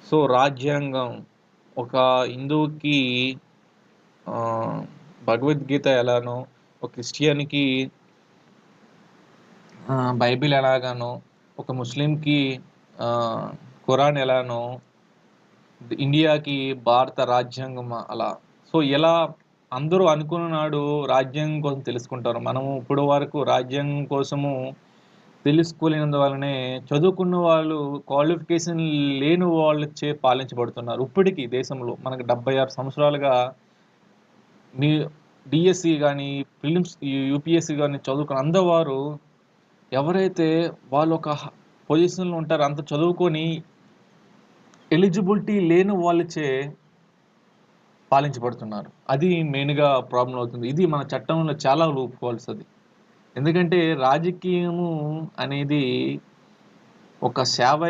So, రాజ్యాంగం ఒక హిందువుకి ఆహ్, భగవద్గీత ఎలానో, ఒక క్రిస్టియన్‌కి బైబిల్ ఎలాగానో, ఒక ముస్లింకి ఆహ్, ఖురాన్ ఎలానో, ఇండియాకి భారత రాజ్యాంగం అలా. సో, ఇలా అందరూ అనుకున్న నాడు రాజ్యాంగం కోసం తెలుసుకుంటారు. మనము ఇప్పటి వరకు రాజ్యాంగం కోసము తెలుసుకోలేనందువల్లనే చదువుకున్న వాళ్ళు క్వాలిఫికేషన్ లేని వాళ్ళచే పాలించబడుతున్నారు. ఇప్పటికి దేశంలో మనకు 76 సంవత్సరాలుగా మీ డీఎస్సీ గాని, ప్రిలిమ్స్ యూపీఎస్సీ గాని చదువుకున్న అందవారు ఎవరైతే వాళ్ళొక పొజిషన్‌లో ఉంటారో అంత చదువుకొని ఎలిజిబిలిటీ లేని వాళ్ళచే పాలించబడుతున్నారు. అది మెయిన్‌గా ప్రాబ్లమ్ అవుతుంది. ఇది మన చట్టంలో చాలా లూప్ హోల్స్ అది. ఎందుకంటే రాజకీయము అనేది ఒక సేవ